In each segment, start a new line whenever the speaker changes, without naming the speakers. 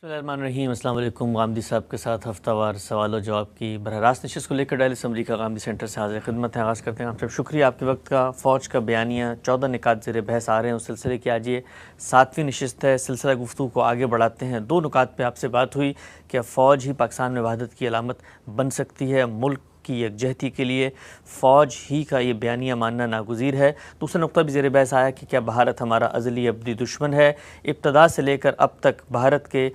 بسم اللہ الرحمن الرحیم۔ السلام علیکم۔ غامدی صاحب کے ساتھ ہفتہ وار سوال و جواب کی براہ راست نشست کو لے کر ڈائل اسمبلی کا غامدی سینٹر سے حاضر خدمت ہے۔ آغاز کرتے ہیں۔ آپ سب شکریہ آپ کے وقت کا۔ فوج کا بیانیہ 14 نکات زیر بحث آ رہے ہیں، اس سلسلے کی آج یہ 7ویں نشست ہے۔ سلسلہ گفتگو کو آگے بڑھاتے ہیں۔ 2 نکات پہ آپ سے بات ہوئی کہ فوج ہی پاکستان میں وحدت کی علامت بن سکتی ہے، ملک کی یکجہتی کے لیے فوج ہی کا یہ بیانیہ ماننا ناگزیر ہے۔ دوسرا نقطہ بھی زیر بحث آیا کہ کیا بھارت ہمارا ازلی ابدی دشمن ہے۔ ابتدا سے لے کر اب تک بھارت کے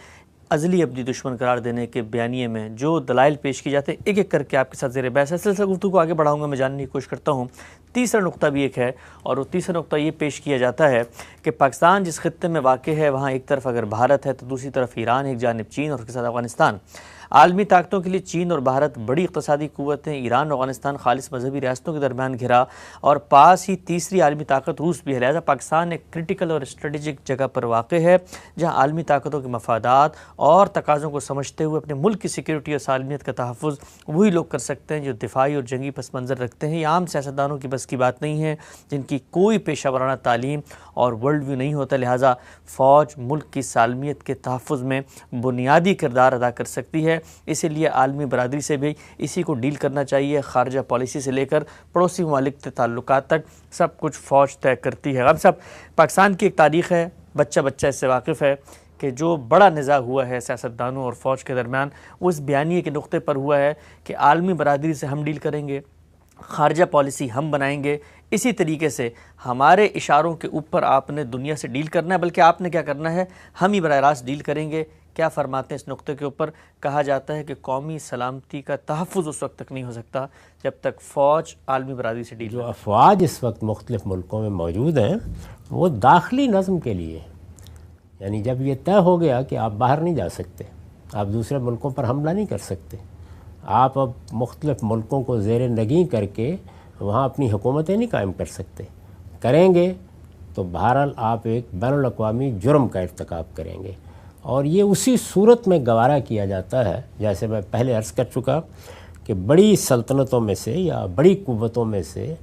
ازلی ابدی دشمن قرار دینے کے بیانیے میں جو دلائل پیش کی جاتے ہیں ایک ایک کر کے آپ کے ساتھ زیر بحث ہے۔ سلسلہ گفتگو کو آگے بڑھاؤں گا، میں جاننے کی کوشش کرتا ہوں۔ تیسرا نقطہ بھی ایک ہے، اور وہ تیسرا نقطہ یہ پیش کیا جاتا ہے کہ پاکستان جس خطے میں واقع ہے وہاں ایک طرف اگر بھارت ہے تو دوسری طرف ایران، ایک جانب چین اور اس کے ساتھ افغانستان۔ عالمی طاقتوں کے لیے چین اور بھارت بڑی اقتصادی قوت ہیں۔ ایران اور افغانستان خالص مذہبی ریاستوں کے درمیان گھرا، اور پاس ہی تیسری عالمی طاقت روس بھی ہے۔ لہذا پاکستان ایک کرٹیکل اور اسٹریٹجک جگہ پر واقع ہے جہاں عالمی طاقتوں کے مفادات اور تقاضوں کو سمجھتے ہوئے اپنے ملک کی سیکیورٹی اور سالمیت کا تحفظ وہی لوگ کر سکتے ہیں جو دفاعی اور جنگی پس منظر رکھتے ہیں۔ یہ عام سیاستدانوں کی بس کی بات نہیں ہے جن کی کوئی پیشہ ورانہ تعلیم اور ورلڈ ویو نہیں ہوتا۔ لہٰذا فوج ملک کی سالمیت کے تحفظ میں بنیادی کردار ادا کر سکتی ہے۔ اسی لیے عالمی برادری سے بھی اسی کو ڈیل کرنا چاہیے۔ خارجہ پالیسی سے لے کر پڑوسی ممالک کے تعلقات تک سب کچھ فوج طے کرتی ہے۔ ہم سب پاکستان کی ایک تاریخ ہے، بچہ بچہ اس سے واقف ہے کہ جو بڑا نزاع ہوا ہے سیاستدانوں اور فوج کے درمیان وہ اس بیانیے کے نقطے پر ہوا ہے کہ عالمی برادری سے ہم ڈیل کریں گے، خارجہ پالیسی ہم بنائیں گے۔ اسی طریقے سے ہمارے اشاروں کے اوپر آپ نے دنیا سے ڈیل کرنا ہے، بلکہ آپ نے کیا کرنا ہے، ہم ہی براہ راست ڈیل کریں گے۔ کیا فرماتے ہیں اس نقطے کے اوپر؟ کہا جاتا ہے کہ قومی سلامتی کا تحفظ اس وقت تک نہیں ہو سکتا جب تک فوج عالمی برادری سے ڈیل
جو افواج اس وقت مختلف ملکوں میں موجود ہیں وہ داخلی نظم کے لیے، یعنی جب یہ طے ہو گیا کہ آپ باہر نہیں جا سکتے، آپ دوسرے ملکوں پر حملہ نہیں کر سکتے، آپ اب مختلف ملکوں کو زیر نگیں کر کے وہاں اپنی حکومتیں نہیں قائم کر سکتے، کریں گے تو بہرحال آپ ایک بین الاقوامی جرم کا ارتکاب کریں گے۔ اور یہ اسی صورت میں گوارا کیا جاتا ہے، جیسے میں پہلے عرض کر چکا کہ بڑی سلطنتوں میں سے یا بڑی قوتوں میں سے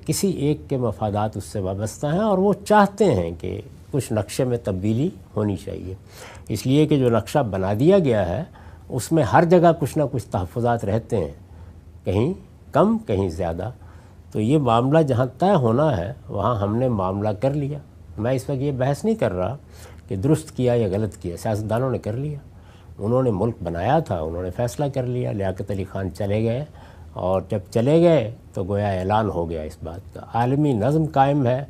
کسی ایک کے مفادات اس سے وابستہ ہیں اور وہ چاہتے ہیں کہ کچھ نقشے میں تبدیلی ہونی چاہیے، اس لیے کہ جو نقشہ بنا دیا گیا ہے اس میں ہر جگہ کچھ نہ کچھ تحفظات رہتے ہیں، کہیں کم کہیں زیادہ۔ تو یہ معاملہ جہاں طے ہونا ہے وہاں ہم نے معاملہ کر لیا۔ میں اس وقت یہ بحث نہیں کر رہا کہ درست کیا یا غلط کیا، سیاستدانوں نے کر لیا، انہوں نے ملک بنایا تھا، انہوں نے فیصلہ کر لیا۔ لیاقت علی خان چلے گئے، اور جب چلے گئے تو گویا اعلان ہو گیا اس بات کا، عالمی نظم قائم ہے،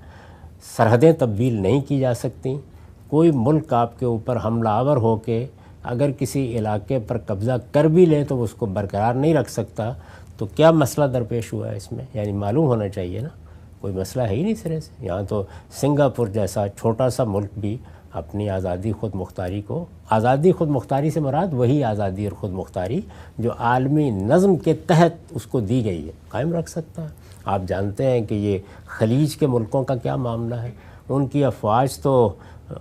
سرحدیں تبدیل نہیں کی جا سکتی، کوئی ملک آپ کے اوپر حملہ آور ہو کے اگر کسی علاقے پر قبضہ کر بھی لے تو اس کو برقرار نہیں رکھ سکتا۔ تو کیا مسئلہ درپیش ہوا ہے اس میں؟ یعنی معلوم ہونا چاہیے نا، کوئی مسئلہ ہے ہی نہیں سرے سے۔ یہاں تو سنگاپور جیسا چھوٹا سا ملک بھی اپنی آزادی خود مختاری کو، آزادی خود مختاری سے مراد وہی آزادی اور خود مختاری جو عالمی نظم کے تحت اس کو دی گئی ہے، قائم رکھ سکتا ہے۔ آپ جانتے ہیں کہ یہ خلیج کے ملکوں کا کیا معاملہ ہے، ان کی افواج تو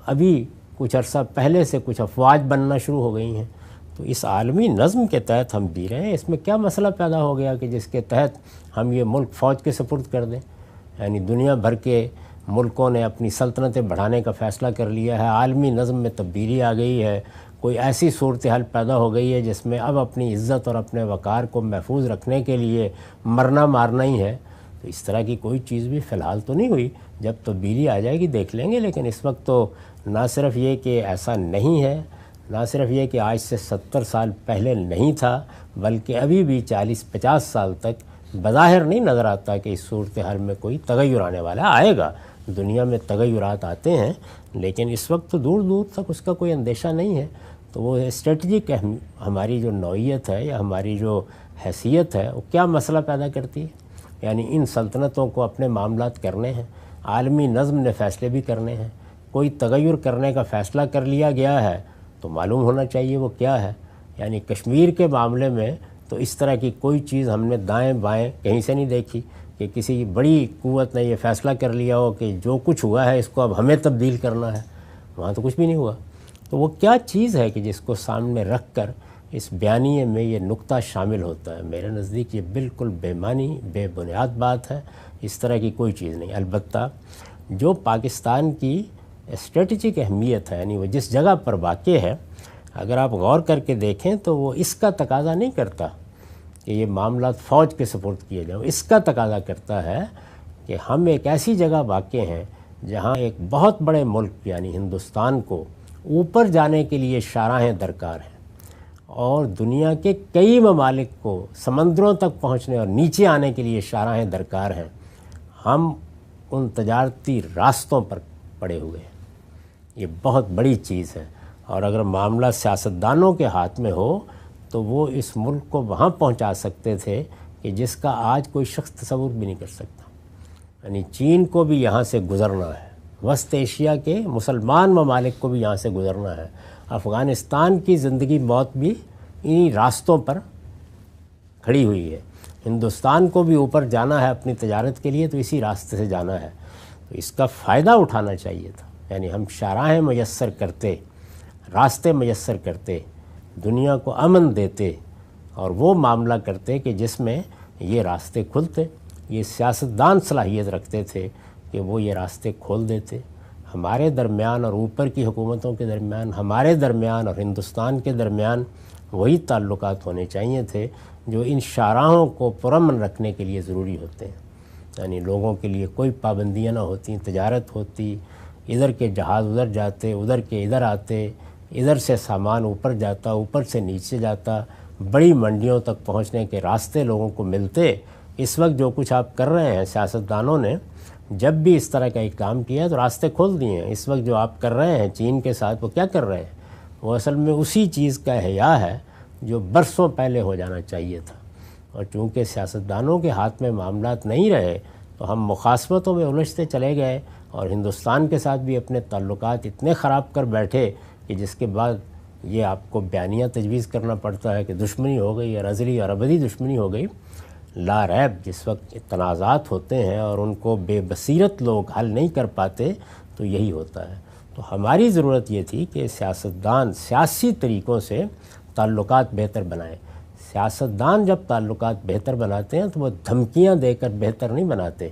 ابھی کچھ عرصہ پہلے سے کچھ افواج بننا شروع ہو گئی ہیں۔ تو اس عالمی نظم کے تحت ہم جی رہے ہیں، اس میں کیا مسئلہ پیدا ہو گیا کہ جس کے تحت ہم یہ ملک فوج کے سپرد کر دیں؟ یعنی دنیا بھر کے ملکوں نے اپنی سلطنتیں بڑھانے کا فیصلہ کر لیا ہے، عالمی نظم میں تبدیلی آ گئی ہے، کوئی ایسی صورتحال پیدا ہو گئی ہے جس میں اب اپنی عزت اور اپنے وقار کو محفوظ رکھنے کے لیے مرنا مارنا ہی ہے۔ تو اس طرح کی کوئی چیز بھی فی الحال تو نہیں ہوئی، جب تبدیلی آ جائے گی دیکھ لیں گے۔ لیکن اس وقت تو نہ صرف یہ کہ ایسا نہیں ہے، نہ صرف یہ کہ آج سے 70 سال پہلے نہیں تھا، بلکہ ابھی بھی 40-50 سال تک بظاہر نہیں نظر آتا کہ اس صورتحال میں کوئی تغیر آنے والا آئے گا۔ دنیا میں تغیرات آتے ہیں لیکن اس وقت تو دور دور تک اس کا کوئی اندیشہ نہیں ہے۔ تو وہ اسٹریٹجک ہماری جو نوعیت ہے یا ہماری جو حیثیت ہے وہ کیا مسئلہ پیدا کرتی ہے؟ یعنی ان سلطنتوں کو اپنے معاملات کرنے ہیں، عالمی نظم نے فیصلے بھی کرنے ہیں، کوئی تغیر کرنے کا فیصلہ کر لیا گیا ہے تو معلوم ہونا چاہیے وہ کیا ہے۔ یعنی کشمیر کے معاملے میں تو اس طرح کی کوئی چیز ہم نے دائیں بائیں کہیں سے نہیں دیکھی کہ کسی بڑی قوت نے یہ فیصلہ کر لیا ہو کہ جو کچھ ہوا ہے اس کو اب ہمیں تبدیل کرنا ہے، وہاں تو کچھ بھی نہیں ہوا۔ تو وہ کیا چیز ہے کہ جس کو سامنے رکھ کر اس بیانیے میں یہ نقطہ شامل ہوتا ہے؟ میرے نزدیک یہ بالکل بے معنی بے بنیاد بات ہے، اس طرح کی کوئی چیز نہیں۔ البتہ جو پاکستان کی اسٹریٹجک اہمیت ہے، یعنی وہ جس جگہ پر واقع ہے، اگر آپ غور کر کے دیکھیں تو وہ اس کا تقاضا نہیں کرتا کہ یہ معاملات فوج کے سپرد کیے جائیں، اس کا تقاضا کرتا ہے کہ ہم ایک ایسی جگہ واقع ہیں جہاں ایک بہت بڑے ملک یعنی ہندوستان کو اوپر جانے کے لیے شاہراہیں درکار ہیں، اور دنیا کے کئی ممالک کو سمندروں تک پہنچنے اور نیچے آنے کے لیے شاہراہیں درکار ہیں۔ ہم ان تجارتی راستوں پر پڑے ہوئے ہیں، یہ بہت بڑی چیز ہے، اور اگر معاملہ سیاستدانوں کے ہاتھ میں ہو تو وہ اس ملک کو وہاں پہنچا سکتے تھے کہ جس کا آج کوئی شخص تصور بھی نہیں کر سکتا۔ یعنی چین کو بھی یہاں سے گزرنا ہے، وسط ایشیا کے مسلمان ممالک کو بھی یہاں سے گزرنا ہے، افغانستان کی زندگی موت بھی انہی راستوں پر کھڑی ہوئی ہے، ہندوستان کو بھی اوپر جانا ہے اپنی تجارت کے لیے تو اسی راستے سے جانا ہے، تو اس کا فائدہ اٹھانا چاہیے تھا۔ یعنی ہم شاہراہیں میسر کرتے، راستے میسر کرتے، دنیا کو امن دیتے، اور وہ معاملہ کرتے کہ جس میں یہ راستے کھلتے۔ یہ سیاستدان صلاحیت رکھتے تھے کہ وہ یہ راستے کھول دیتے۔ ہمارے درمیان اور اوپر کی حکومتوں کے درمیان، ہمارے درمیان اور ہندوستان کے درمیان وہی تعلقات ہونے چاہیے تھے جو ان شاہراہوں کو پرامن رکھنے کے لیے ضروری ہوتے ہیں۔ یعنی لوگوں کے لیے کوئی پابندیاں نہ ہوتی، تجارت ہوتی، ادھر کے جہاز ادھر جاتے، ادھر کے ادھر آتے، ادھر سے سامان اوپر جاتا، اوپر سے نیچے جاتا، بڑی منڈیوں تک پہنچنے کے راستے لوگوں کو ملتے۔ اس وقت جو کچھ آپ کر رہے ہیں سیاستدانوں نے جب بھی اس طرح کا ایک کام کیا تو راستے کھول دیے ہیں۔ اس وقت جو آپ کر رہے ہیں چین کے ساتھ، وہ کیا کر رہے ہیں؟ وہ اصل میں اسی چیز کا احیاء ہے جو برسوں پہلے ہو جانا چاہیے تھا، اور چونکہ سیاستدانوں کے ہاتھ میں معاملات نہیں رہے تو ہم مخاصمتوں میں الجھتے چلے گئے، اور ہندوستان کے ساتھ بھی اپنے تعلقات اتنے خراب کر بیٹھے کہ جس کے بعد یہ آپ کو بیانیہ تجویز کرنا پڑتا ہے کہ دشمنی ہو گئی اور ازلی اور ابدی دشمنی ہو گئی۔ لا ریب جس وقت تنازعات ہوتے ہیں اور ان کو بے بصیرت لوگ حل نہیں کر پاتے تو یہی ہوتا ہے۔ تو ہماری ضرورت یہ تھی کہ سیاستدان سیاسی طریقوں سے تعلقات بہتر بنائیں۔ سیاستدان جب تعلقات بہتر بناتے ہیں تو وہ دھمکیاں دے کر بہتر نہیں بناتے،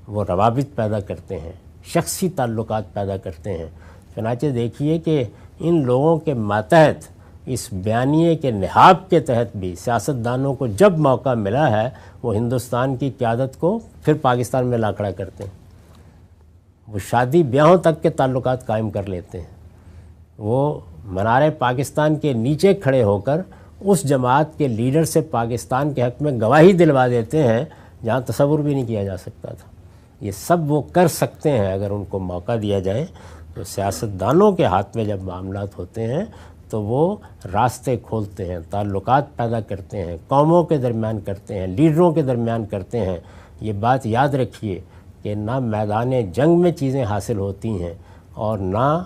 وہ روابط پیدا کرتے ہیں، شخصی تعلقات پیدا کرتے ہیں۔ چنانچہ دیکھیے کہ ان لوگوں کے ماتحت اس بیانیے کے نہاد کے تحت بھی سیاستدانوں کو جب موقع ملا ہے وہ ہندوستان کی قیادت کو پھر پاکستان میں لا کھڑا کرتے ہیں، وہ شادی بیاہوں تک کے تعلقات قائم کر لیتے ہیں، وہ منارے پاکستان کے نیچے کھڑے ہو کر اس جماعت کے لیڈر سے پاکستان کے حق میں گواہی دلوا دیتے ہیں جہاں تصور بھی نہیں کیا جا سکتا تھا۔ یہ سب وہ کر سکتے ہیں اگر ان کو موقع دیا جائے۔ تو سیاستدانوں کے ہاتھ میں جب معاملات ہوتے ہیں تو وہ راستے کھولتے ہیں، تعلقات پیدا کرتے ہیں، قوموں کے درمیان کرتے ہیں، لیڈروں کے درمیان کرتے ہیں۔ یہ بات یاد رکھیے کہ نہ میدان جنگ میں چیزیں حاصل ہوتی ہیں اور نہ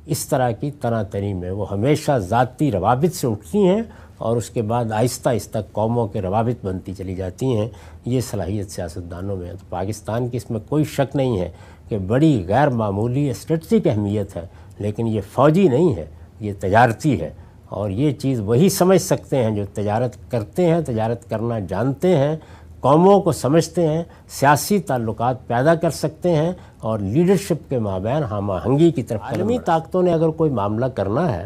اس طرح کی تنا تنی میں، وہ ہمیشہ ذاتی روابط سے اٹھتی ہیں اور اس کے بعد آہستہ آہستہ قوموں کے روابط بنتی چلی جاتی ہیں۔ یہ صلاحیت سیاستدانوں میں ہے۔ تو پاکستان کی اس میں کوئی شک نہیں ہے کہ بڑی غیر معمولی اسٹریٹجک اہمیت ہے، لیکن یہ فوجی نہیں ہے، یہ تجارتی ہے، اور یہ چیز وہی سمجھ سکتے ہیں جو تجارت کرتے ہیں، تجارت کرنا جانتے ہیں، قوموں کو سمجھتے ہیں، سیاسی تعلقات پیدا کر سکتے ہیں اور لیڈرشپ کے مابین ہم آہنگی کی طرف۔ عالمی طاقتوں نے اگر کوئی معاملہ کرنا ہے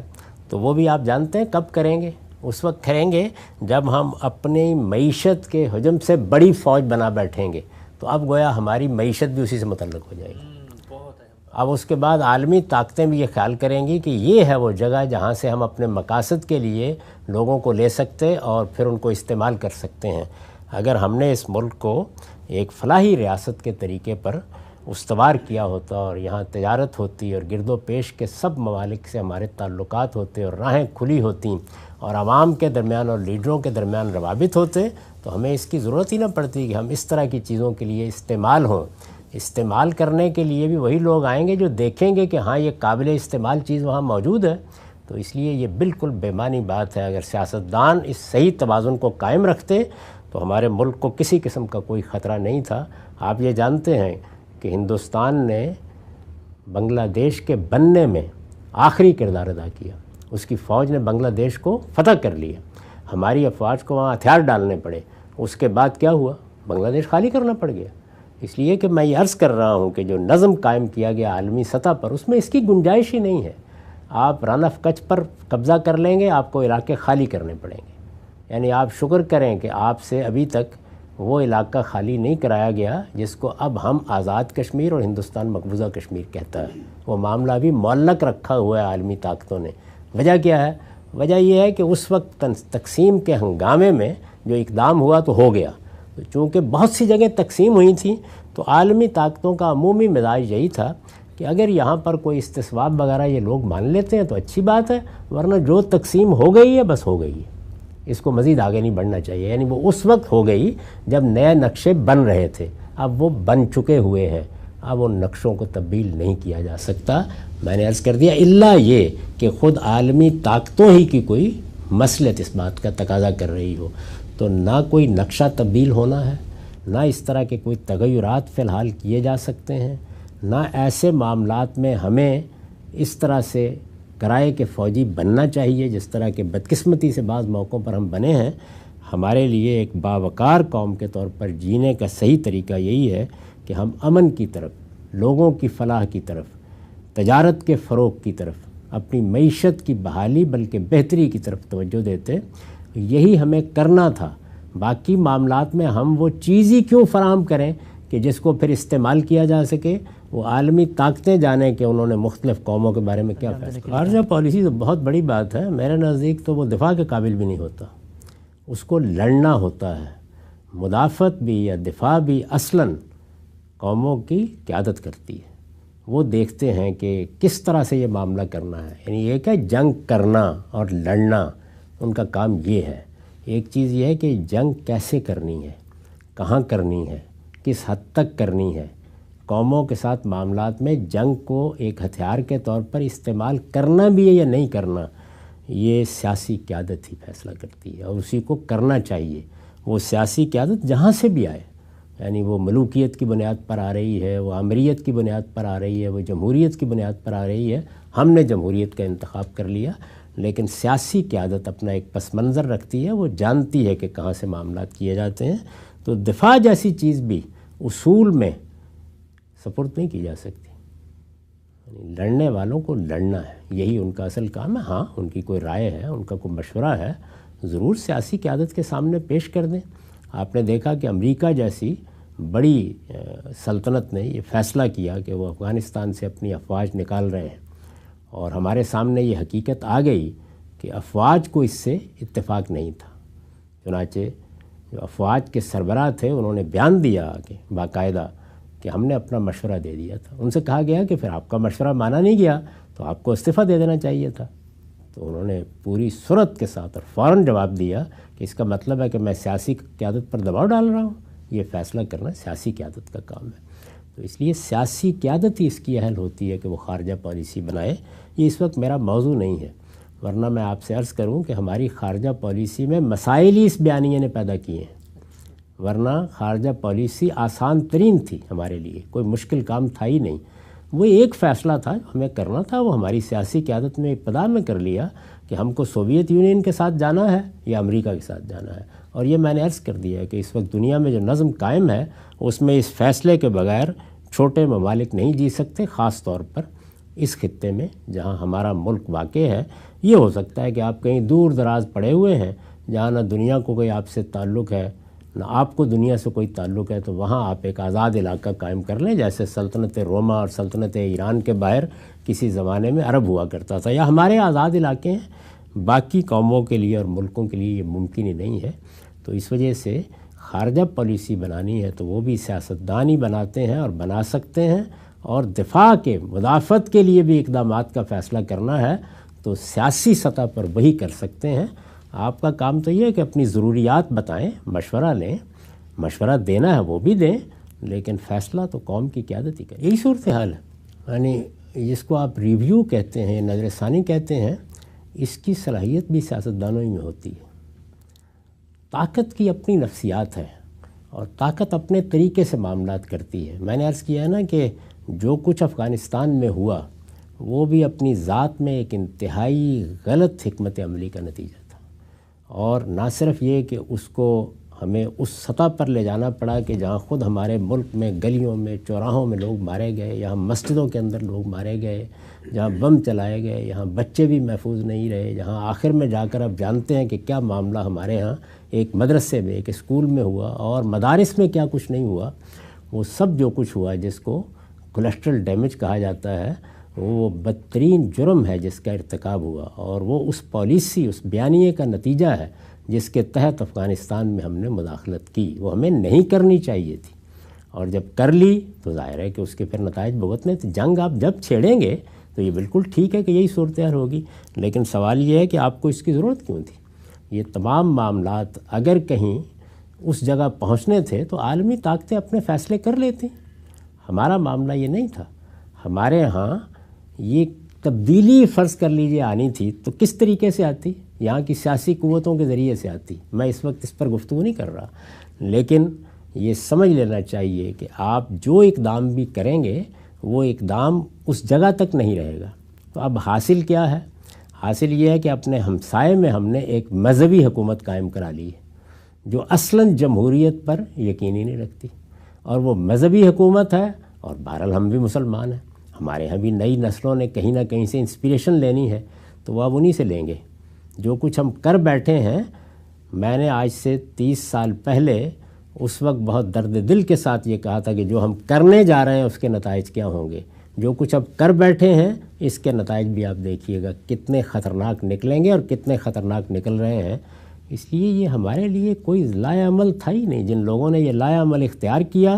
تو وہ بھی آپ جانتے ہیں کب کریں گے؟ اس وقت کریں گے جب ہم اپنی معیشت کے حجم سے بڑی فوج بنا بیٹھیں گے، تو اب گویا ہماری معیشت بھی اسی سے متعلق ہو جائے گی۔ اب اس کے بعد عالمی طاقتیں بھی یہ خیال کریں گی کہ یہ ہے وہ جگہ جہاں سے ہم اپنے مقاصد کے لیے لوگوں کو لے سکتے اور پھر ان کو استعمال کر سکتے ہیں۔ اگر ہم نے اس ملک کو ایک فلاحی ریاست کے طریقے پر استوار کیا ہوتا اور یہاں تجارت ہوتی اور گرد و پیش کے سب ممالک سے ہمارے تعلقات ہوتے اور راہیں کھلی ہوتیں اور عوام کے درمیان اور لیڈروں کے درمیان روابط ہوتے، تو ہمیں اس کی ضرورت ہی نہ پڑتی کہ ہم اس طرح کی چیزوں کے لیے استعمال ہوں۔ استعمال کرنے کے لیے بھی وہی لوگ آئیں گے جو دیکھیں گے کہ ہاں یہ قابل استعمال چیز وہاں موجود ہے۔ تو اس لیے یہ بالکل بے معنی بات ہے۔ اگر سیاستدان اس صحیح توازن کو قائم رکھتے تو ہمارے ملک کو کسی قسم کا کوئی خطرہ نہیں تھا۔ آپ یہ جانتے ہیں کہ ہندوستان نے بنگلہ دیش کے بننے میں آخری کردار ادا کیا، اس کی فوج نے بنگلہ دیش کو فتح کر لیا، ہماری افواج کو وہاں ہتھیار ڈالنے پڑے، اس کے بعد کیا ہوا؟ بنگلہ دیش خالی کرنا پڑ گیا۔ اس لیے کہ میں یہ عرض کر رہا ہوں کہ جو نظم قائم کیا گیا عالمی سطح پر، اس میں اس کی گنجائش ہی نہیں ہے۔ آپ رن آف کچھ پر قبضہ کر لیں گے، آپ کو علاقے خالی کرنے پڑیں گے۔ یعنی آپ شکر کریں کہ آپ سے ابھی تک وہ علاقہ خالی نہیں کرایا گیا جس کو اب ہم آزاد کشمیر اور ہندوستان مقبوضہ کشمیر کہتا ہے۔ وہ معاملہ بھی معلق رکھا ہوا ہے عالمی طاقتوں نے۔ وجہ کیا ہے؟ وجہ یہ ہے کہ اس وقت تقسیم کے ہنگامے میں جو اقدام ہوا تو ہو گیا، چونکہ بہت سی جگہیں تقسیم ہوئی تھیں تو عالمی طاقتوں کا عمومی مزاج یہی تھا کہ اگر یہاں پر کوئی استصواب وغیرہ یہ لوگ مان لیتے ہیں تو اچھی بات ہے، ورنہ جو تقسیم ہو گئی ہے بس ہو گئی ہے، اس کو مزید آگے نہیں بڑھنا چاہیے۔ یعنی وہ اس وقت ہو گئی جب نئے نقشے بن رہے تھے، اب وہ بن چکے ہوئے ہیں، اب ان نقشوں کو تبدیل نہیں کیا جا سکتا۔ میں نے عرض کر دیا الا یہ کہ خود عالمی طاقتوں ہی کی کوئی مصلحت اس بات کا تقاضا کر رہی ہو، تو نہ کوئی نقشہ تبدیل ہونا ہے، نہ اس طرح کے کوئی تغیرات فی الحال کیے جا سکتے ہیں، نہ ایسے معاملات میں ہمیں اس طرح سے کرائے کے فوجی بننا چاہیے جس طرح کے بدقسمتی سے بعض موقعوں پر ہم بنے ہیں۔ ہمارے لیے ایک باوقار قوم کے طور پر جینے کا صحیح طریقہ یہی ہے کہ ہم امن کی طرف، لوگوں کی فلاح کی طرف، تجارت کے فروغ کی طرف، اپنی معیشت کی بحالی بلکہ بہتری کی طرف توجہ دیتے۔ یہی ہمیں کرنا تھا۔ باقی معاملات میں ہم وہ چیز ہی کیوں فراہم کریں کہ جس کو پھر استعمال کیا جا سکے؟ وہ عالمی طاقتیں جانیں کہ انہوں نے مختلف قوموں کے بارے میں کیا فیصلہ۔ خارجہ پالیسی تو بہت بڑی بات ہے، میرے نزدیک تو وہ دفاع کے قابل بھی نہیں ہوتا، اس کو لڑنا ہوتا ہے۔ مدافعت بھی یا دفاع بھی اصلاً قوموں کی قیادت کرتی ہے، وہ دیکھتے ہیں کہ کس طرح سے یہ معاملہ کرنا ہے۔ یعنی ایک ہے جنگ کرنا اور لڑنا، ان کا کام یہ ہے۔ ایک چیز یہ ہے کہ جنگ کیسے کرنی ہے، کہاں کرنی ہے، کس حد تک کرنی ہے۔ قوموں کے ساتھ معاملات میں جنگ کو ایک ہتھیار کے طور پر استعمال کرنا بھی ہے یا نہیں کرنا، یہ سیاسی قیادت ہی فیصلہ کرتی ہے، اور اسی کو کرنا چاہیے۔ وہ سیاسی قیادت جہاں سے بھی آئے، یعنی وہ ملوکیت کی بنیاد پر آ رہی ہے، وہ آمریت کی بنیاد پر آ رہی ہے، وہ جمہوریت کی بنیاد پر آ رہی ہے۔ ہم نے جمہوریت کا انتخاب کر لیا، لیکن سیاسی قیادت اپنا ایک پس منظر رکھتی ہے، وہ جانتی ہے کہ کہاں سے معاملات کیے جاتے ہیں۔ تو دفاع جیسی چیز بھی اصول میں سپورٹ نہیں کی جا سکتی، یعنی لڑنے والوں کو لڑنا ہے، یہی ان کا اصل کام ہے۔ ہاں ان کی کوئی رائے ہے، ان کا کوئی مشورہ ہے، ضرور سیاسی قیادت کے سامنے پیش کر دیں۔ آپ نے دیکھا کہ امریکہ جیسی بڑی سلطنت نے یہ فیصلہ کیا کہ وہ افغانستان سے اپنی افواج نکال رہے ہیں، اور ہمارے سامنے یہ حقیقت آ گئی کہ افواج کو اس سے اتفاق نہیں تھا۔ چنانچہ جو افواج کے سربراہ تھے انہوں نے بیان دیا کہ باقاعدہ کہ ہم نے اپنا مشورہ دے دیا تھا۔ ان سے کہا گیا کہ پھر آپ کا مشورہ مانا نہیں گیا تو آپ کو استعفیٰ دے دینا چاہیے تھا۔ تو انہوں نے پوری سرعت کے ساتھ اور فوراً جواب دیا کہ اس کا مطلب ہے کہ میں سیاسی قیادت پر دباؤ ڈال رہا ہوں، یہ فیصلہ کرنا سیاسی قیادت کا کام ہے۔ تو اس لیے سیاسی قیادت ہی اس کی اہل ہوتی ہے کہ وہ خارجہ پالیسی بنائے۔ یہ اس وقت میرا موضوع نہیں ہے، ورنہ میں آپ سے عرض کروں کہ ہماری خارجہ پالیسی میں مسائل ہی اس بیانیے نے پیدا کیے ہیں، ورنہ خارجہ پالیسی آسان ترین تھی ہمارے لیے، کوئی مشکل کام تھا ہی نہیں۔ وہ ایک فیصلہ تھا جو ہمیں کرنا تھا، وہ ہماری سیاسی قیادت میں ابتدا میں کر لیا کہ ہم کو سوویت یونین کے ساتھ جانا ہے یا امریکہ کے ساتھ جانا ہے۔ اور یہ میں نے عرض کر دیا ہے کہ اس وقت دنیا میں جو نظم قائم ہے اس میں اس فیصلے کے بغیر چھوٹے ممالک نہیں جی سکتے، خاص طور پر اس خطے میں جہاں ہمارا ملک واقع ہے۔ یہ ہو سکتا ہے کہ آپ کہیں دور دراز پڑے ہوئے ہیں جہاں نہ دنیا کو کوئی آپ سے تعلق ہے نہ آپ کو دنیا سے کوئی تعلق ہے، تو وہاں آپ ایک آزاد علاقہ قائم کر لیں، جیسے سلطنت روما اور سلطنت ایران کے باہر کسی زمانے میں عرب ہوا کرتا تھا، یا ہمارے آزاد علاقے ہیں۔ باقی قوموں کے لیے اور ملکوں کے لیے یہ ممکن ہی نہیں ہے۔ تو اس وجہ سے خارجہ پالیسی بنانی ہے تو وہ بھی سیاستدان ہی بناتے ہیں اور بنا سکتے ہیں، اور دفاع کے مدافعت کے لیے بھی اقدامات کا فیصلہ کرنا ہے تو سیاسی سطح پر وہی کر سکتے ہیں۔ آپ کا کام تو یہ ہے کہ اپنی ضروریات بتائیں، مشورہ لیں، مشورہ دینا ہے وہ بھی دیں، لیکن فیصلہ تو قوم کی قیادت ہی کرے۔ یہی صورتحال ہے، یعنی جس کو آپ ریویو کہتے ہیں، نظر ثانی کہتے ہیں، اس کی صلاحیت بھی سیاستدانوں ہی میں ہوتی ہے۔ طاقت کی اپنی نفسیات ہے اور طاقت اپنے طریقے سے معاملات کرتی ہے۔ میں نے عرض کیا ہے نا کہ جو کچھ افغانستان میں ہوا وہ بھی اپنی ذات میں ایک انتہائی غلط حکمت عملی کا نتیجہ تھا، اور نہ صرف یہ کہ اس کو ہمیں اس سطح پر لے جانا پڑا کہ جہاں خود ہمارے ملک میں گلیوں میں چوراہوں میں لوگ مارے گئے، یہاں مسجدوں کے اندر لوگ مارے گئے، جہاں بم چلائے گئے، یہاں بچے بھی محفوظ نہیں رہے، جہاں آخر میں جا کر اب جانتے ہیں کہ کیا معاملہ ہمارے ہاں ایک مدرسے میں ایک اسکول میں ہوا اور مدارس میں کیا کچھ نہیں ہوا، وہ سب جو کچھ ہوا جس کو کولیسٹرل ڈیمیج کہا جاتا ہے، وہ بدترین جرم ہے جس کا ارتکاب ہوا، اور وہ اس پالیسی اس بیانیے کا نتیجہ ہے جس کے تحت افغانستان میں ہم نے مداخلت کی۔ وہ ہمیں نہیں کرنی چاہیے تھی، اور جب کر لی تو ظاہر ہے کہ اس کے پھر نتائج بھگتنے تھے۔ جنگ آپ جب چھیڑیں گے تو یہ بالکل ٹھیک ہے کہ یہی صورتحال ہوگی، لیکن سوال یہ ہے کہ آپ کو اس کی ضرورت کیوں تھی؟ یہ تمام معاملات اگر کہیں اس جگہ پہنچنے تھے تو عالمی طاقتیں اپنے فیصلے کر لیتی۔ ہمارا معاملہ یہ نہیں تھا۔ ہمارے ہاں یہ تبدیلی فرض کر لیجیے آنی تھی تو کس طریقے سے آتی؟ یہاں کی سیاسی قوتوں کے ذریعے سے آتی۔ میں اس وقت اس پر گفتگو نہیں کر رہا، لیکن یہ سمجھ لینا چاہیے کہ آپ جو اقدام بھی کریں گے وہ اقدام اس جگہ تک نہیں رہے گا۔ تو اب حاصل کیا ہے؟ حاصل یہ ہے کہ اپنے ہمسائے میں ہم نے ایک مذہبی حکومت قائم کرا لی ہے جو اصلاً جمہوریت پر یقین ہی نہیں رکھتی، اور وہ مذہبی حکومت ہے، اور بہرحال ہم بھی مسلمان ہیں، ہمارے یہاں بھی نئی نسلوں نے کہیں نہ کہیں سے انسپریشن لینی ہے، تو وہ اب انہی سے لیں گے۔ جو کچھ ہم کر بیٹھے ہیں، میں نے آج سے 30 سال پہلے اس وقت بہت درد دل کے ساتھ یہ کہا تھا کہ جو ہم کرنے جا رہے ہیں اس کے نتائج کیا ہوں گے۔ جو کچھ اب کر بیٹھے ہیں اس کے نتائج بھی آپ دیکھیے گا کتنے خطرناک نکلیں گے، اور کتنے خطرناک نکل رہے ہیں۔ اس لیے یہ ہمارے لیے کوئی لائے عمل تھا ہی نہیں۔ جن لوگوں نے یہ لائے عمل اختیار کیا،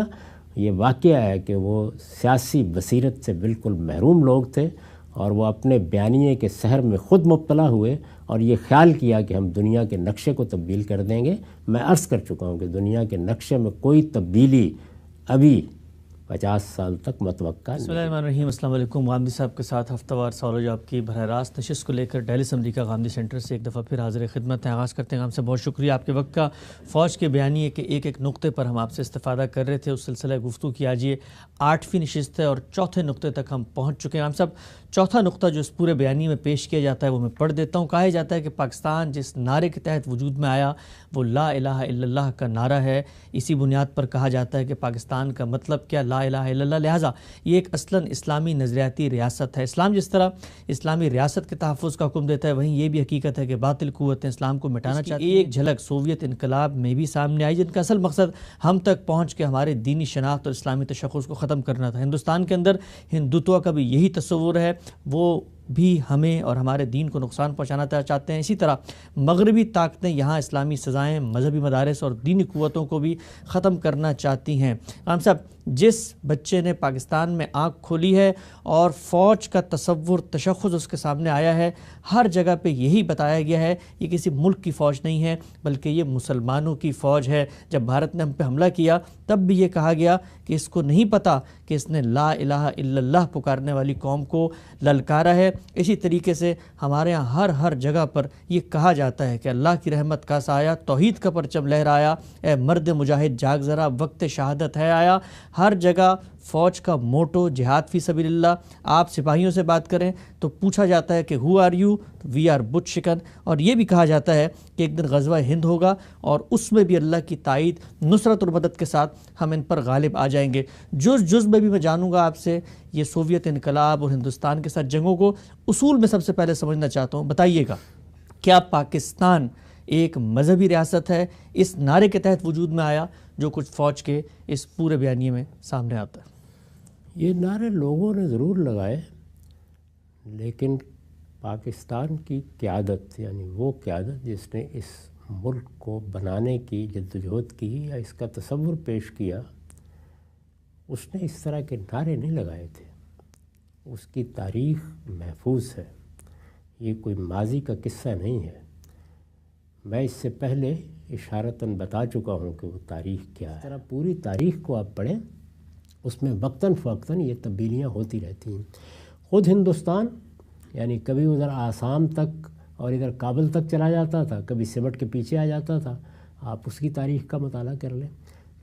یہ واقعہ ہے کہ وہ سیاسی بصیرت سے بالکل محروم لوگ تھے، اور وہ اپنے بیانیے کے سحر میں خود مبتلا ہوئے اور یہ خیال کیا کہ ہم دنیا کے نقشے کو تبدیل کر دیں گے۔ میں عرض کر چکا ہوں کہ دنیا کے نقشے میں کوئی تبدیلی ابھی 50 سال تک متوقع
بسم
نہیں۔
اللہ الرحمن الرحیم۔ السلام علیکم۔ غامدی صاحب کے ساتھ ہفتہ وار سوال و جواب کی براہ راست نشست کو لے کر دہلی اسمبلی کا غامدی سینٹر سے ایک دفعہ پھر حاضر خدمت ہے۔ آغاز کرتے ہیں ہم سے بہت شکریہ آپ کے وقت کا۔ فوج کے بیانیے کے ایک ایک نقطے پر ہم آپ سے استفادہ کر رہے تھے، اس سلسلہ گفتگو کی آج یہ 8ویں نشست ہے اور چوتھے نقطے تک ہم پہنچ چکے ہیں۔ ہم سب چوتھا نقطہ جو اس پورے بیانیے میں پیش کیا جاتا ہے وہ میں پڑھ دیتا ہوں۔ کہا جاتا ہے کہ پاکستان جس نعرے کے تحت وجود میں آیا وہ لا الہ الا اللہ کا نعرہ ہے۔ اسی بنیاد پر کہا جاتا ہے کہ پاکستان کا مطلب کیا لا الہ الا اللہ، لہٰذا یہ ایک اصلاً اسلامی نظریاتی ریاست ہے۔ اسلام جس طرح اسلامی ریاست کے تحفظ کا حکم دیتا ہے، وہیں یہ بھی حقیقت ہے کہ باطل قوتیں اسلام کو مٹانا چاہتی ہیں۔ ایک جھلک سوویت انقلاب میں بھی سامنے آئی، جن کا اصل مقصد ہم تک پہنچ کے ہمارے دینی شناخت اور اسلامی تشخص کو ختم کرنا تھا۔ ہندوستان کے اندر ہندوتوا کا بھی یہی تصور ہے، وہ بھی ہمیں اور ہمارے دین کو نقصان پہنچانا چاہتے ہیں۔ اسی طرح مغربی طاقتیں یہاں اسلامی سزائیں، مذہبی مدارس اور دینی قوتوں کو بھی ختم کرنا چاہتی ہیں۔ ہم سب جس بچے نے پاکستان میں آنکھ کھولی ہے اور فوج کا تصور تشخص اس کے سامنے آیا ہے، ہر جگہ پہ یہی بتایا گیا ہے یہ کسی ملک کی فوج نہیں ہے بلکہ یہ مسلمانوں کی فوج ہے۔ جب بھارت نے ہم پہ حملہ کیا تب بھی یہ کہا گیا کہ اس کو نہیں پتہ کہ اس نے لا الہ الا اللہ پکارنے والی قوم کو للکارا ہے۔ اسی طریقے سے ہمارے ہاں ہر جگہ پر یہ کہا جاتا ہے کہ اللہ کی رحمت کا سایہ، توحید کا پرچم لہرایا، اے مرد مجاہد جاگ ذرا، وقت شہادت ہے آیا۔ ہر جگہ فوج کا موٹو جہاد فی سبیل اللہ۔ آپ سپاہیوں سے بات کریں تو پوچھا جاتا ہے کہ who are you, we are بت شکن، اور یہ بھی کہا جاتا ہے کہ ایک دن غزوہ ہند ہوگا اور اس میں بھی اللہ کی تائید، نصرت اور مدد کے ساتھ ہم ان پر غالب آ جائیں گے۔ جز میں بھی میں جانوں گا آپ سے یہ سوویت انقلاب اور ہندوستان کے ساتھ جنگوں کو اصول میں سب سے پہلے سمجھنا چاہتا ہوں۔ بتائیے گا کیا پاکستان ایک مذہبی ریاست ہے؟ اس نعرے کے تحت وجود میں آیا جو کچھ فوج کے اس پورے بیانیے میں سامنے آتا ہے۔
یہ نعرے لوگوں نے ضرور لگائے، لیکن پاکستان کی قیادت، یعنی وہ قیادت جس نے اس ملک کو بنانے کی جدوجہد کی یا اس کا تصور پیش کیا، اس نے اس طرح کے نعرے نہیں لگائے تھے۔ اس کی تاریخ محفوظ ہے، یہ کوئی ماضی کا قصہ نہیں ہے۔ میں اس سے پہلے اشارتاً بتا چکا ہوں کہ وہ تاریخ کیا ہے۔ اس طرح پوری تاریخ کو آپ پڑھیں، اس میں وقتاً فوقتاً یہ تبدیلیاں ہوتی رہتی ہیں۔ خود ہندوستان یعنی کبھی ادھر آسام تک اور ادھر کابل تک چلا جاتا تھا، کبھی سمٹ کے پیچھے آ جاتا تھا۔ آپ اس کی تاریخ کا مطالعہ کر لیں،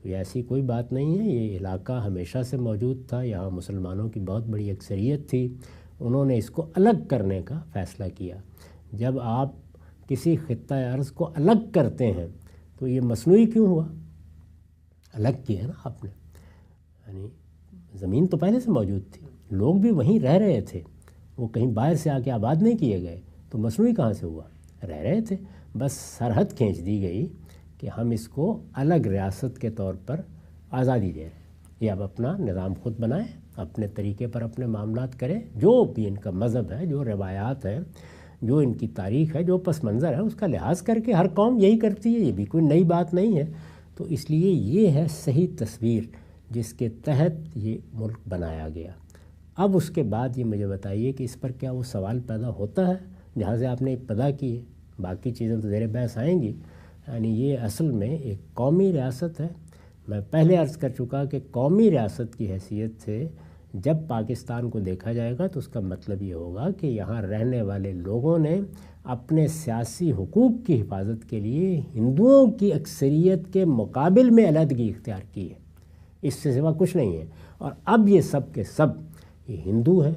یہ ایسی کوئی بات نہیں ہے۔ یہ علاقہ ہمیشہ سے موجود تھا، یہاں مسلمانوں کی بہت بڑی اکثریت تھی، انہوں نے اس کو الگ کرنے کا فیصلہ کیا۔ جب آپ کسی خطہ ارض کو الگ کرتے ہیں تو یہ مصنوعی کیوں ہوا؟ الگ کیا ہے نا آپ نے، یعنی زمین تو پہلے سے موجود تھی، لوگ بھی وہیں رہ رہے تھے، وہ کہیں باہر سے آ کے آباد نہیں کیے گئے، تو مصنوعی کہاں سے ہوا؟ رہ رہے تھے، بس سرحد کھینچ دی گئی کہ ہم اس کو الگ ریاست کے طور پر آزادی دے رہے ہیں، یہ اب اپنا نظام خود بنائیں، اپنے طریقے پر اپنے معاملات کریں، جو بھی ان کا مذہب ہے، جو روایات ہیں، جو ان کی تاریخ ہے، جو پس منظر ہے، اس کا لحاظ کر کے ہر قوم یہی کرتی ہے، یہ بھی کوئی نئی بات نہیں ہے۔ تو اس لیے یہ ہے صحیح تصویر جس کے تحت یہ ملک بنایا گیا۔ اب اس کے بعد یہ مجھے بتائیے کہ اس پر کیا وہ سوال پیدا ہوتا ہے جہاں سے آپ نے ابتدا کی ہے، باقی چیزیں تو زیر بحث آئیں گی، یعنی یہ اصل میں ایک قومی ریاست ہے۔ میں پہلے عرض کر چکا کہ قومی ریاست کی حیثیت سے جب پاکستان کو دیکھا جائے گا تو اس کا مطلب یہ ہوگا کہ یہاں رہنے والے لوگوں نے اپنے سیاسی حقوق کی حفاظت کے لیے ہندوؤں کی اکثریت کے مقابل میں علیحدگی اختیار کی ہے، اس سے سوا کچھ نہیں ہے۔ اور اب یہ سب کے سب، یہ ہندو ہیں،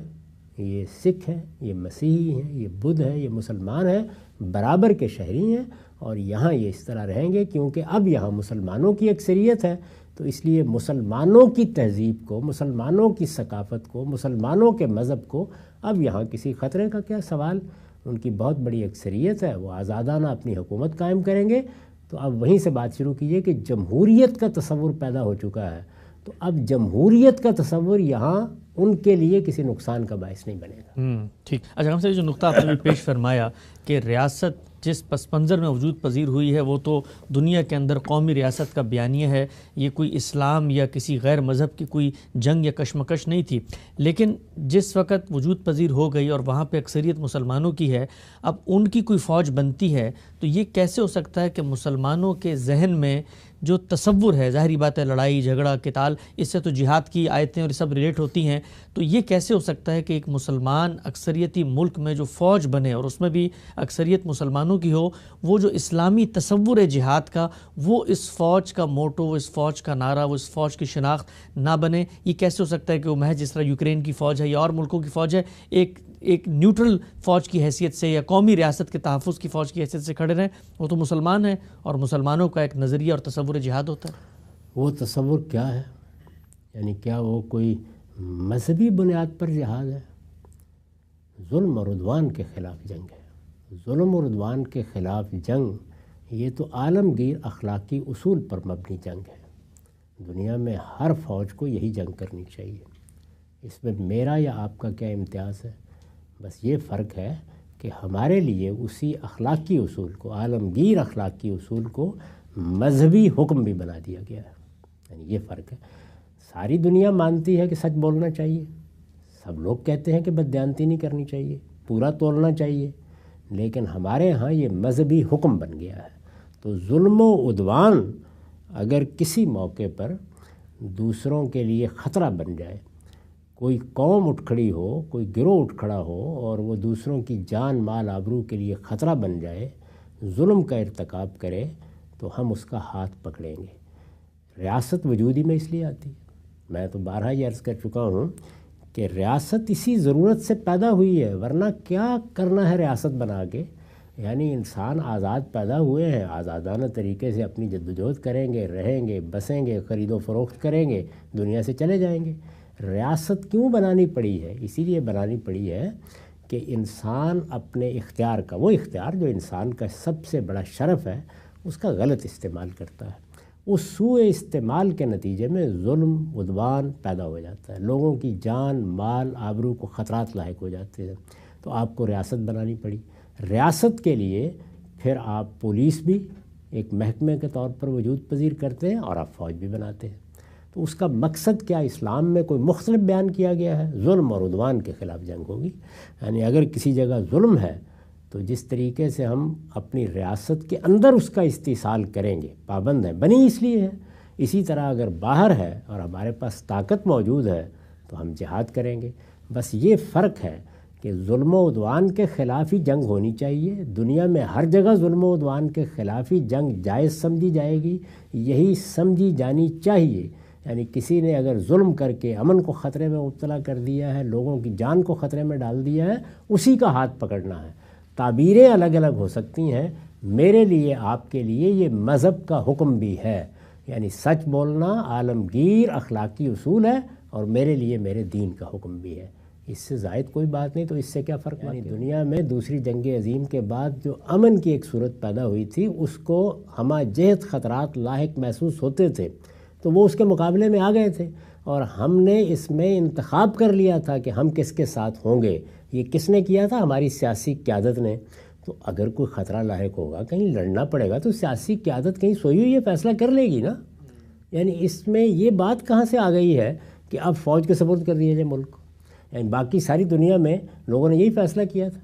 یہ سکھ ہیں، یہ مسیحی ہیں، یہ بدھ ہیں، یہ مسلمان ہیں، برابر کے شہری ہیں، اور یہاں یہ اس طرح رہیں گے کیونکہ اب یہاں مسلمانوں کی اکثریت ہے۔ تو اس لیے مسلمانوں کی تہذیب کو، مسلمانوں کی ثقافت کو، مسلمانوں کے مذہب کو اب یہاں کسی خطرے کا کیا سوال؟ ان کی بہت بڑی اکثریت ہے، وہ آزادانہ اپنی حکومت قائم کریں گے۔ تو اب وہیں سے بات شروع کیجیے کہ جمہوریت کا تصور پیدا ہو چکا ہے، تو اب جمہوریت کا تصور یہاں ان کے لیے کسی نقصان کا باعث نہیں بنے گا۔
ٹھیک، اچھا ہم سے جو نقطہ آپ نے پیش فرمایا کہ ریاست جس پس منظر میں وجود پذیر ہوئی ہے وہ تو دنیا کے اندر قومی ریاست کا بیانیہ ہے، یہ کوئی اسلام یا کسی غیر مذہب کی کوئی جنگ یا کشمکش نہیں تھی، لیکن جس وقت وجود پذیر ہو گئی اور وہاں پہ اکثریت مسلمانوں کی ہے، اب ان کی کوئی فوج بنتی ہے تو یہ کیسے ہو سکتا ہے کہ مسلمانوں کے ذہن میں جو تصور ہے، ظاہری بات ہے لڑائی جھگڑا قتال، اس سے تو جہاد کی آیتیں اور یہ سب ریلیٹ ہوتی ہیں، تو یہ کیسے ہو سکتا ہے کہ ایک مسلمان اکثریتی ملک میں جو فوج بنے اور اس میں بھی اکثریت مسلمانوں کی ہو، وہ جو اسلامی تصور ہے جہاد کا، وہ اس فوج کا موٹو، وہ اس فوج کا نعرہ، وہ اس فوج کی شناخت نہ بنے؟ یہ کیسے ہو سکتا ہے کہ وہ محض جس طرح یوکرین کی فوج ہے یا اور ملکوں کی فوج ہے، ایک نیوٹرل فوج کی حیثیت سے یا قومی ریاست کے تحفظ کی فوج کی حیثیت سے کھڑے رہیں؟ وہ تو مسلمان ہیں اور مسلمانوں کا ایک نظریہ اور تصور جہاد ہوتا ہے۔
وہ تصور کیا ہے؟ یعنی کیا وہ کوئی مذہبی بنیاد پر جہاد ہے؟ ظلم اور عدوان کے خلاف جنگ ہے۔ ظلم اور عدوان کے خلاف جنگ یہ تو عالمگیر اخلاقی اصول پر مبنی جنگ ہے۔ دنیا میں ہر فوج کو یہی جنگ کرنی چاہیے۔ اس میں میرا یا آپ کا کیا امتیاز ہے؟ بس یہ فرق ہے کہ ہمارے لیے اسی اخلاقی اصول کو، عالمگیر اخلاقی اصول کو مذہبی حکم بھی بنا دیا گیا ہے، یعنی یہ فرق ہے۔ ساری دنیا مانتی ہے کہ سچ بولنا چاہیے، سب لوگ کہتے ہیں کہ بددیانتی نہیں کرنی چاہیے، پورا تولنا چاہیے، لیکن ہمارے ہاں یہ مذہبی حکم بن گیا ہے۔ تو ظلم و عدوان اگر کسی موقع پر دوسروں کے لیے خطرہ بن جائے، کوئی قوم اٹھ کھڑی ہو، کوئی گروہ اٹھ کھڑا ہو اور وہ دوسروں کی جان مال آبرو کے لیے خطرہ بن جائے، ظلم کا ارتکاب کرے، تو ہم اس کا ہاتھ پکڑیں گے۔ ریاست وجودی میں اس لیے آتی ہے، میں تو بارہا یہ عرض کر چکا ہوں کہ ریاست اسی ضرورت سے پیدا ہوئی ہے، ورنہ کیا کرنا ہے ریاست بنا کے؟ یعنی انسان آزاد پیدا ہوئے ہیں، آزادانہ طریقے سے اپنی جدوجہد کریں گے، رہیں گے، بسیں گے، خرید و فروخت کریں گے، دنیا سے چلے جائیں گے۔ ریاست کیوں بنانی پڑی ہے؟ اسی لیے بنانی پڑی ہے کہ انسان اپنے اختیار کا، وہ اختیار جو انسان کا سب سے بڑا شرف ہے، اس کا غلط استعمال کرتا ہے۔ اس سوء استعمال کے نتیجے میں ظلم عدوان پیدا ہو جاتا ہے، لوگوں کی جان مال آبرو کو خطرات لاحق ہو جاتے ہیں۔ تو آپ کو ریاست بنانی پڑی۔ ریاست کے لیے پھر آپ پولیس بھی ایک محکمے کے طور پر وجود پذیر کرتے ہیں اور آپ فوج بھی بناتے ہیں۔ تو اس کا مقصد کیا اسلام میں کوئی مختلف بیان کیا گیا ہے؟ ظلم اور عدوان کے خلاف جنگ ہوگی۔ یعنی اگر کسی جگہ ظلم ہے تو جس طریقے سے ہم اپنی ریاست کے اندر اس کا استحصال کریں گے، پابند ہیں، بنی اس لیے ہے، اسی طرح اگر باہر ہے اور ہمارے پاس طاقت موجود ہے تو ہم جہاد کریں گے۔ بس یہ فرق ہے کہ ظلم و عدوان کے خلاف ہی جنگ ہونی چاہیے۔ دنیا میں ہر جگہ ظلم و عدوان کے خلاف ہی جنگ جائز سمجھی جائے گی، یہی سمجھی جانی چاہیے۔ یعنی کسی نے اگر ظلم کر کے امن کو خطرے میں مبتلا کر دیا ہے، لوگوں کی جان کو خطرے میں ڈال دیا ہے، اسی کا ہاتھ پکڑنا ہے۔ تعبیریں الگ الگ ہو سکتی ہیں، میرے لیے آپ کے لیے یہ مذہب کا حکم بھی ہے، یعنی سچ بولنا عالمگیر اخلاقی اصول ہے اور میرے لیے میرے دین کا حکم بھی ہے۔ اس سے زائد کوئی بات نہیں، تو اس سے کیا فرق؟ یعنی دنیا میں دوسری جنگ عظیم کے بعد جو امن کی ایک صورت پیدا ہوئی تھی، اس کو ہمہ جہت خطرات لاحق محسوس ہوتے تھے، تو وہ اس کے مقابلے میں آ گئے تھے، اور ہم نے اس میں انتخاب کر لیا تھا کہ ہم کس کے ساتھ ہوں گے۔ یہ کس نے کیا تھا؟ ہماری سیاسی قیادت نے۔ تو اگر کوئی خطرہ لاحق ہوگا، کہیں لڑنا پڑے گا، تو سیاسی قیادت کہیں سوئی ہوئی یہ فیصلہ کر لے گی نا۔ یعنی اس میں یہ بات کہاں سے آ گئی ہے کہ اب فوج کے سپرد کر دیا جائے ملک کو؟ یعنی باقی ساری دنیا میں لوگوں نے یہی فیصلہ کیا تھا۔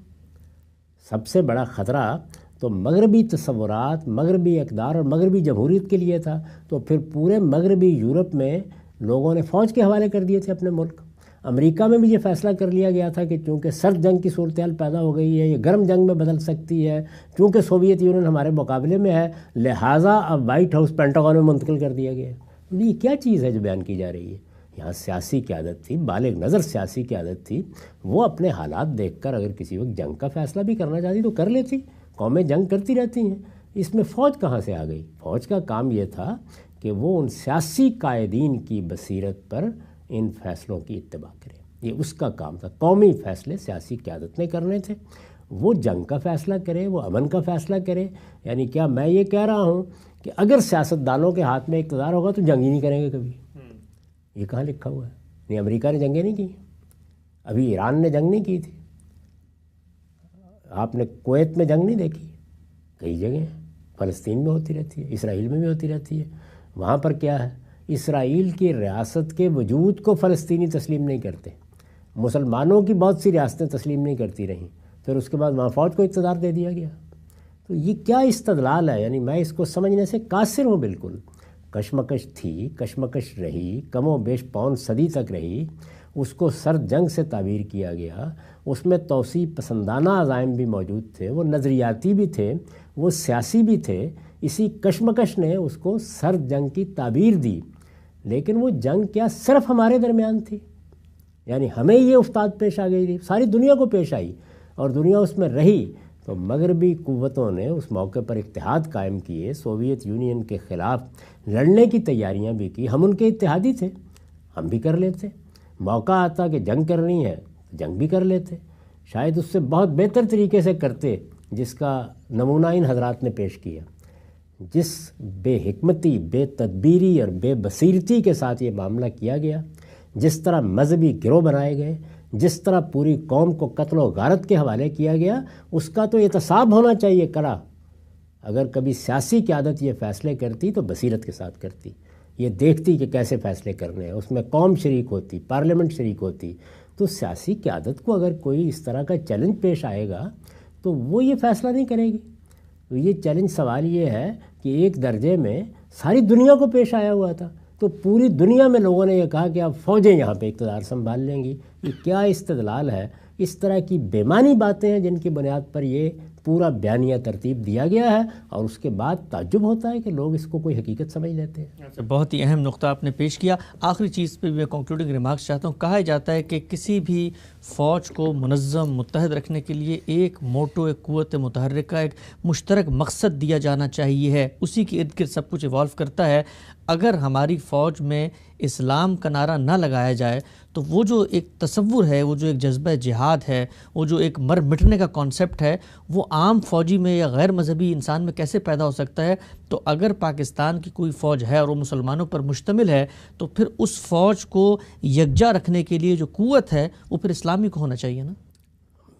سب سے بڑا خطرہ تو مغربی تصورات، مغربی اقدار اور مغربی جمہوریت کے لیے تھا، تو پھر پورے مغربی یورپ میں لوگوں نے فوج کے حوالے کر دیے تھے اپنے ملک۔ امریکہ میں بھی یہ فیصلہ کر لیا گیا تھا کہ چونکہ سرد جنگ کی صورتحال پیدا ہو گئی ہے، یہ گرم جنگ میں بدل سکتی ہے، چونکہ سوویت یونین ہمارے مقابلے میں ہے، لہٰذا اب وائٹ ہاؤس پینٹاگون میں منتقل کر دیا گیا ہے۔ یہ کیا چیز ہے جو بیان کی جا رہی ہے؟ یہاں سیاسی قیادت تھی، بالغ نظر سیاسی قیادت تھی، وہ اپنے حالات دیکھ کر اگر کسی وقت جنگ کا فیصلہ بھی کرنا چاہتی تو کر لیتی۔ قومیں جنگ کرتی رہتی ہیں، اس میں فوج کہاں سے آ گئی؟ فوج کا کام یہ تھا کہ وہ ان سیاسی قائدین کی بصیرت پر ان فیصلوں کی اتباع کرے، یہ اس کا کام تھا۔ قومی فیصلے سیاسی قیادت نے کرنے تھے، وہ جنگ کا فیصلہ کرے، وہ امن کا فیصلہ کرے۔ یعنی کیا میں یہ کہہ رہا ہوں کہ اگر سیاستدانوں کے ہاتھ میں اقتدار ہوگا تو جنگ ہی نہیں کریں گے کبھی؟ یہ کہاں لکھا ہوا ہے؟ نہیں، امریکہ نے جنگیں نہیں کی، ابھی ایران نے جنگ نہیں کی تھی، آپ نے کویت میں جنگ نہیں دیکھی، کئی جگہیں فلسطین میں ہوتی رہتی ہے، اسرائیل میں بھی ہوتی رہتی ہے۔ وہاں پر کیا ہے؟ اسرائیل کی ریاست کے وجود کو فلسطینی تسلیم نہیں کرتے، مسلمانوں کی بہت سی ریاستیں تسلیم نہیں کرتی رہیں، پھر اس کے بعد وہاں فوج کو اقتدار دے دیا گیا۔ تو یہ کیا استدلال ہے؟ یعنی میں اس کو سمجھنے سے قاصر ہوں بالکل۔ کشمکش تھی، کشمکش رہی، کم و بیش پون صدی تک رہی، اس کو سرد جنگ سے تعبیر کیا گیا، اس میں توسیع پسندانہ عزائم بھی موجود تھے، وہ نظریاتی بھی تھے، وہ سیاسی بھی تھے۔ اسی کشمکش نے اس کو سرد جنگ کی تعبیر دی، لیکن وہ جنگ کیا صرف ہمارے درمیان تھی؟ یعنی ہمیں یہ افتاد پیش آ گئی تھی، ساری دنیا کو پیش آئی اور دنیا اس میں رہی۔ تو مغربی قوتوں نے اس موقع پر اتحاد قائم کیے، سوویت یونین کے خلاف لڑنے کی تیاریاں بھی کی، ہم ان کے اتحادی تھے، ہم بھی کر لیتے۔ موقع آتا کہ جنگ کرنی ہے جنگ بھی کر لیتے، شاید اس سے بہت بہتر طریقے سے کرتے، جس کا نمونہ ان حضرات نے پیش کیا۔ جس بے حکمتی، بے تدبیری اور بے بصیرتی کے ساتھ یہ معاملہ کیا گیا، جس طرح مذہبی گروہ بنائے گئے، جس طرح پوری قوم کو قتل و غارت کے حوالے کیا گیا، اس کا تو احتساب ہونا چاہیے کڑا۔ اگر کبھی سیاسی قیادت یہ فیصلے کرتی تو بصیرت کے ساتھ کرتی، یہ دیکھتی کہ کیسے فیصلے کرنے ہیں، اس میں قوم شریک ہوتی، پارلیمنٹ شریک ہوتی۔ تو سیاسی قیادت کو اگر کوئی اس طرح کا چیلنج پیش آئے گا تو وہ یہ فیصلہ نہیں کرے گی۔ تو یہ چیلنج سوال یہ ہے کہ ایک درجے میں ساری دنیا کو پیش آیا ہوا تھا، تو پوری دنیا میں لوگوں نے یہ کہا کہ اب فوجیں یہاں پہ اقتدار سنبھال لیں گی۔ یہ کیا استدلال ہے؟ اس طرح کی بے معنی باتیں ہیں جن کی بنیاد پر یہ پورا بیانیہ ترتیب دیا گیا ہے، اور اس کے بعد تعجب ہوتا ہے کہ لوگ اس کو کوئی حقیقت سمجھ لیتے ہیں۔
بہت ہی اہم نقطہ آپ نے پیش کیا۔ آخری چیز پہ میں کنکلوڈنگ ریمارکس چاہتا ہوں۔ کہا جاتا ہے کہ کسی بھی فوج کو منظم متحد رکھنے کے لیے ایک موٹو، ایک قوت متحرکہ، ایک مشترک مقصد دیا جانا چاہیے ہے، اسی کے ارد گرد سب کچھ ایوالو کرتا ہے۔ اگر ہماری فوج میں اسلام کا نعرہ نہ لگایا جائے تو وہ جو ایک تصور ہے، وہ جو ایک جذبہ جہاد ہے، وہ جو ایک مر مٹنے کا کانسیپٹ ہے، وہ عام فوجی میں یا غیر مذہبی انسان میں کیسے پیدا ہو سکتا ہے؟ تو اگر پاکستان کی کوئی فوج ہے اور وہ مسلمانوں پر مشتمل ہے تو پھر اس فوج کو یکجا رکھنے کے لیے جو قوت ہے وہ پھر اسلامی کو ہونا چاہیے نا؟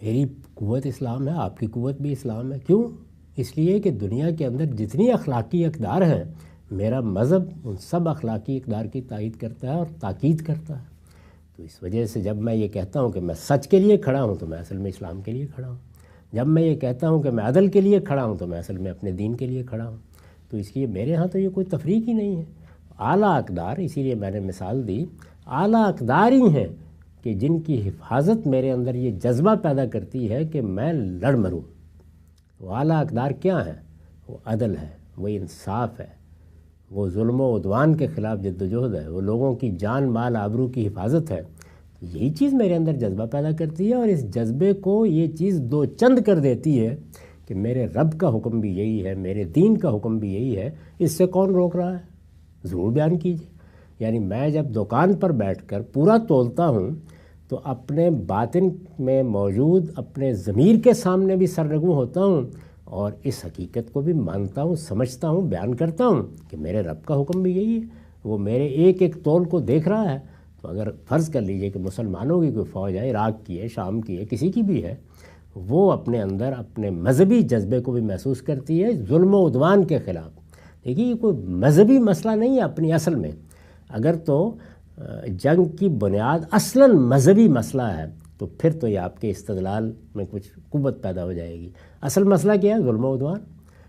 میری قوت اسلام ہے، آپ کی قوت بھی اسلام ہے۔ کیوں؟ اس لیے کہ دنیا کے اندر جتنی اخلاقی اقدار ہیں، میرا مذہب ان سب اخلاقی اقدار کی تائید کرتا ہے اور تاکید کرتا ہے۔ تو اس وجہ سے جب میں یہ کہتا ہوں کہ میں سچ کے لیے کھڑا ہوں تو میں اصل میں اسلام کے لیے کھڑا ہوں، جب میں یہ کہتا ہوں کہ میں عدل کے لیے کھڑا ہوں تو میں اصل میں اپنے دین کے لیے کھڑا ہوں۔ تو اس لیے میرے ہاں تو یہ کوئی تفریق ہی نہیں ہے۔ اعلیٰ اقدار، اسی لیے میں نے مثال دی، اعلیٰ اقدار ہی ہیں کہ جن کی حفاظت میرے اندر یہ جذبہ پیدا کرتی ہے کہ میں لڑ مروں۔ وہ اعلیٰ اقدار کیا ہیں؟ وہ عدل ہے، وہ انصاف ہے، وہ ظلم و عدوان کے خلاف جدوجہد ہے، وہ لوگوں کی جان مال آبرو کی حفاظت ہے۔ یہی چیز میرے اندر جذبہ پیدا کرتی ہے، اور اس جذبے کو یہ چیز دو چند کر دیتی ہے کہ میرے رب کا حکم بھی یہی ہے، میرے دین کا حکم بھی یہی ہے، اس سے کون روک رہا ہے؟ ضرور بیان کیجیے۔ یعنی میں جب دکان پر بیٹھ کر پورا تولتا ہوں تو اپنے باطن میں موجود اپنے ضمیر کے سامنے بھی سرنگوں ہوتا ہوں، اور اس حقیقت کو بھی مانتا ہوں، سمجھتا ہوں، بیان کرتا ہوں کہ میرے رب کا حکم بھی یہی ہے، وہ میرے ایک ایک تول کو دیکھ رہا ہے۔ تو اگر فرض کر لیجئے کہ مسلمانوں کی کوئی فوج ہے، عراق کی ہے، شام کی ہے، کسی کی بھی ہے، وہ اپنے اندر اپنے مذہبی جذبے کو بھی محسوس کرتی ہے ظلم و عدوان کے خلاف۔ دیکھیے یہ کوئی مذہبی مسئلہ نہیں ہے اپنی اصل میں، اگر تو جنگ کی بنیاد اصلاً مذہبی مسئلہ ہے تو پھر تو یہ آپ کے استدلال میں کچھ قوت پیدا ہو جائے گی۔ اصل مسئلہ کیا ہے؟ ظلم و عدوان۔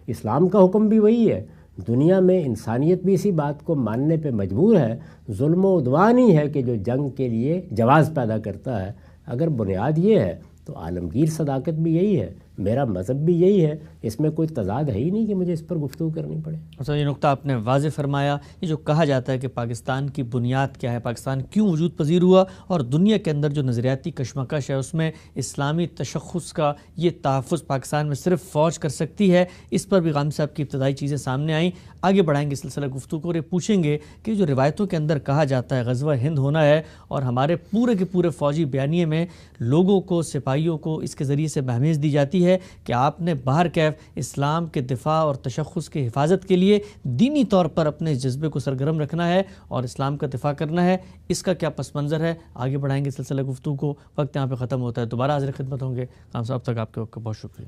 اسلام کا حکم بھی وہی ہے، دنیا میں انسانیت بھی اسی بات کو ماننے پہ مجبور ہے، ظلم و عدوان ہی ہے کہ جو جنگ کے لیے جواز پیدا کرتا ہے۔ اگر بنیاد یہ ہے تو عالمگیر صداقت بھی یہی ہے، میرا مذہب بھی یہی ہے، اس میں کوئی تضاد ہے ہی نہیں کہ مجھے اس پر گفتگو کرنی پڑے۔
اچھا، یہ نقطہ آپ نے واضح فرمایا۔ یہ جو کہا جاتا ہے کہ پاکستان کی بنیاد کیا ہے، پاکستان کیوں وجود پذیر ہوا، اور دنیا کے اندر جو نظریاتی کشمکش ہے اس میں اسلامی تشخص کا یہ تحفظ پاکستان میں صرف فوج کر سکتی ہے، اس پر بھی غامدی صاحب کی ابتدائی چیزیں سامنے آئیں۔ آگے بڑھائیں گے سلسلہ گفتگو کو اور یہ پوچھیں گے کہ جو روایتوں کے اندر کہا جاتا ہے غزوہ ہند ہونا ہے، اور ہمارے پورے کے پورے فوجی بیانیے میں لوگوں کو، سپاہیوں کو اس کے ذریعے سے مہمیز دی جاتی ہے کہ آپ نے باہر کیف اسلام کے دفاع اور تشخص کی حفاظت کے لیے دینی طور پر اپنے جذبے کو سرگرم رکھنا ہے اور اسلام کا دفاع کرنا ہے۔ اس کا کیا پس منظر ہے؟ آگے بڑھائیں گے سلسلہ گفتگو کو، وقت یہاں پہ ختم ہوتا ہے، دوبارہ حاضر خدمت ہوں گے۔ کام صاحب تک آپ کے وقت کا بہت شکریہ۔